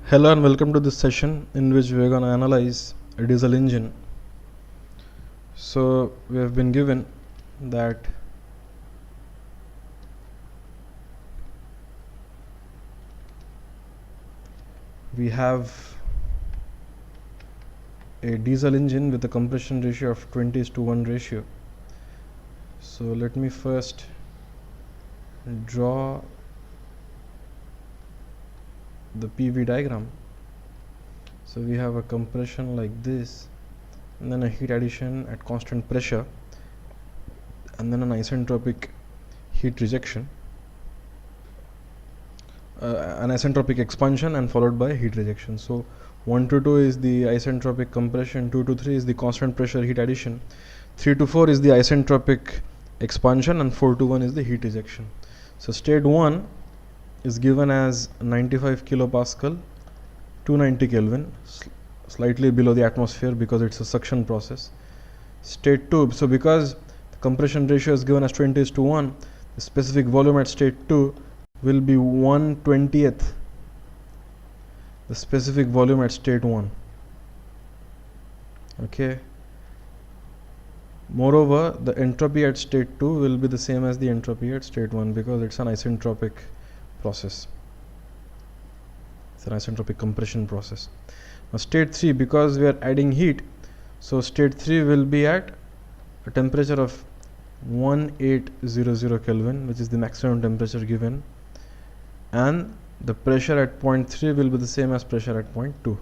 Hello and welcome to this session in which we are going to analyze a diesel engine. So we have been given that we have a diesel engine with a compression ratio of 20:1 ratio. So let me first draw the PV diagram. So we have a compression like this, and then a heat addition at constant pressure, and then an isentropic heat rejection, an isentropic expansion and followed by heat rejection. So 1 to 2 is the isentropic compression, 2 to 3 is the constant pressure heat addition, 3 to 4 is the isentropic expansion, and 4 to 1 is the heat rejection. So state 1 is given as 95 kilopascal, 290 Kelvin, slightly below the atmosphere because it's a suction process. State 2, so because the compression ratio is given as 20:1, the specific volume at state 2 will be 1/20th the specific volume at state 1. Okay. Moreover, the entropy at state 2 will be the same as the entropy at state 1 because it's an isentropic process. It's an isentropic compression process. Now state 3, because we are adding heat, so state 3 will be at a temperature of 1800 Kelvin, which is the maximum temperature given, and the pressure at point 3 will be the same as pressure at point 2.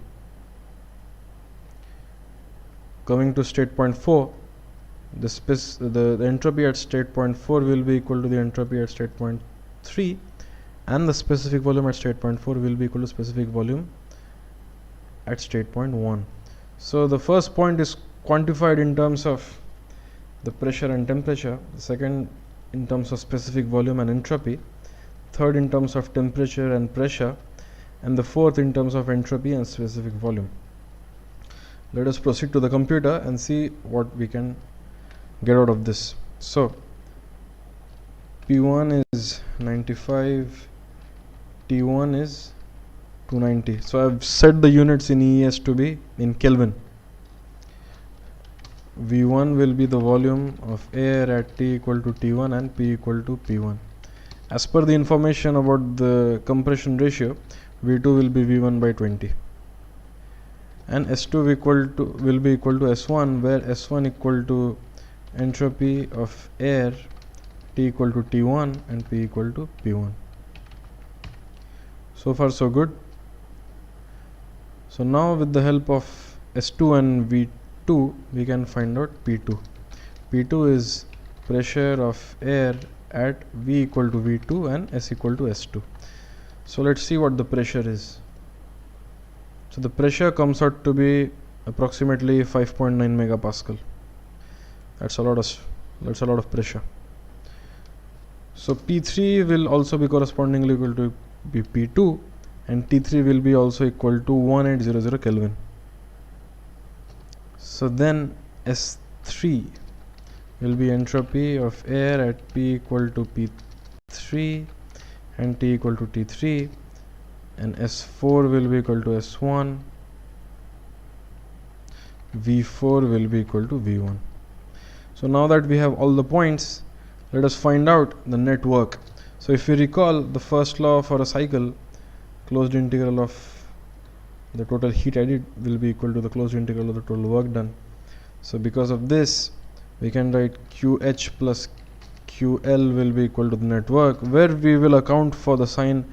Coming to state point 4, the entropy at state point 4 will be equal to the entropy at state point 3, and the specific volume at state point 4 will be equal to specific volume at state point 1. So the first point is quantified in terms of the pressure and temperature, the second in terms of specific volume and entropy, third in terms of temperature and pressure, and the fourth in terms of entropy and specific volume. Let us proceed to the computer and see what we can get out of this. So P1 is 95, T1 is 290. So I've set the units in ES to be in Kelvin. V1 will be the volume of air at T equal to T1 and P equal to P1. As per the information about the compression ratio, V2 will be V1 by 20. And S2 will be equal to S1, where S1 equal to entropy of air T equal to T1 and P equal to P1. So far so good. So now with the help of S2 and V2 we can find out P2. P2 is pressure of air at V equal to V2 and S equal to S2. So let's see what the pressure is. So the pressure comes out to be approximately 5.9 megapascal. That's a lot of pressure. So P3 will also be correspondingly equal to P2, and T3 will be also equal to 1800 Kelvin. So then S3 will be entropy of air at P equal to P3 and T equal to T3, and S4 will be equal to S1, V4 will be equal to V1. So now that we have all the points, let us find out the net work. So if you recall the first law for a cycle, closed integral of the total heat added will be equal to the closed integral of the total work done. So because of this, we can write QH plus QL will be equal to the net work, where we will account for the sign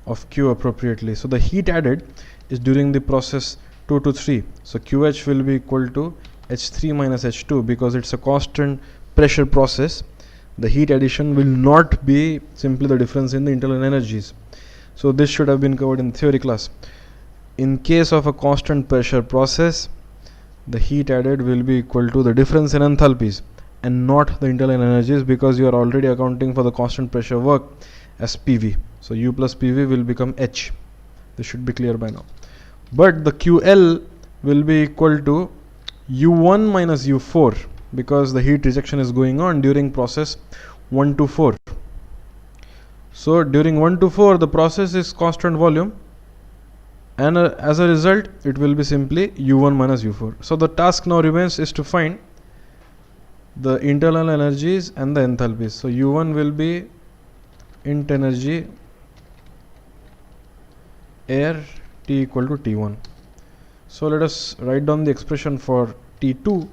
of Q appropriately. So the heat added is during the process 2 to 3. So QH will be equal to H3 minus H2 because it's a constant pressure process. The heat addition will not be simply the difference in the internal energies. So this should have been covered in theory class. In case of a constant pressure process, the heat added will be equal to the difference in enthalpies and not the internal energies, because you are already accounting for the constant pressure work as PV. So U plus PV will become H. This should be clear by now. But the QL will be equal to U1 minus U4 because the heat rejection is going on during process 1 to 4. So during 1 to 4 the process is constant volume, and as a result it will be simply u1 minus u4. So the task now remains is to find the internal energies and the enthalpies. So u1 will be int energy air T equal to T1. So let us write down the expression for T2,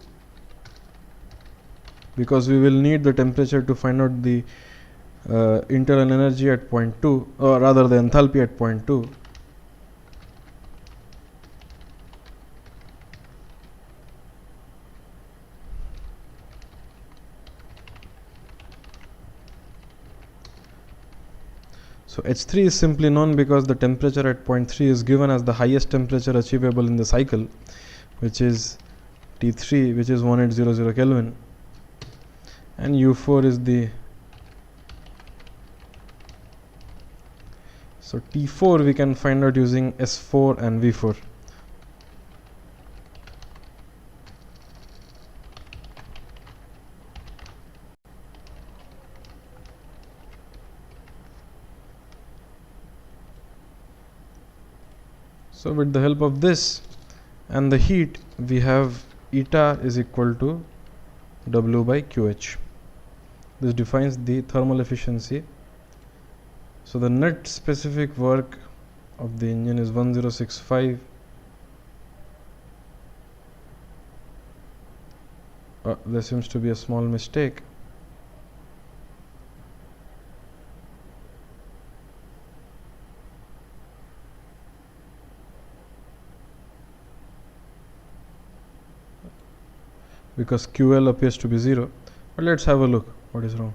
because we will need the temperature to find out the internal energy at point 2, or rather the enthalpy at point 2. So H3 is simply known because the temperature at point 3 is given as the highest temperature achievable in the cycle, which is T3, which is 1800 Kelvin, and U4 is the, so T4 we can find out using S4 and V4. So with the help of this and the heat, we have eta is equal to W by QH. This defines the thermal efficiency. So the net specific work of the engine is 1065. There seems to be a small mistake. Because QL appears to be 0, but let's have a look what is wrong.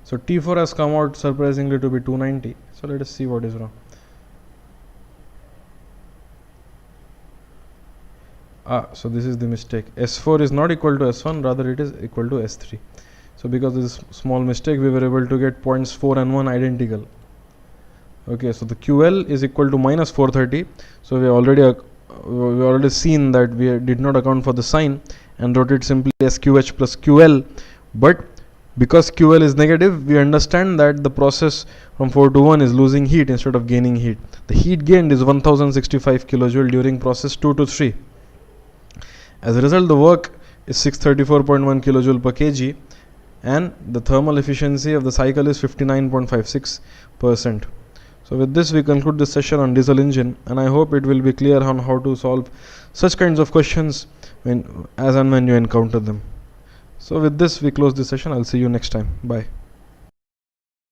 So T4 has come out surprisingly to be 290. So let us see what is wrong. So this is the mistake. S4 is not equal to S1, rather it is equal to S3. So because of this small mistake, we were able to get points 4 and 1 identical. Okay, so the QL is equal to minus 430. So we already seen that we did not account for the sign and wrote it simply as QH plus QL. But because QL is negative, we understand that the process from 4 to 1 is losing heat instead of gaining heat. The heat gained is 1065 kilojoule during process 2 to 3. As a result, the work is 634.1 kilojoule per kg, and the thermal efficiency of the cycle is 59.56%. So with this we conclude this session on diesel engine, and I hope it will be clear on how to solve such kinds of questions as and when you encounter them. So with this we close this session. I'll see you next time. Bye.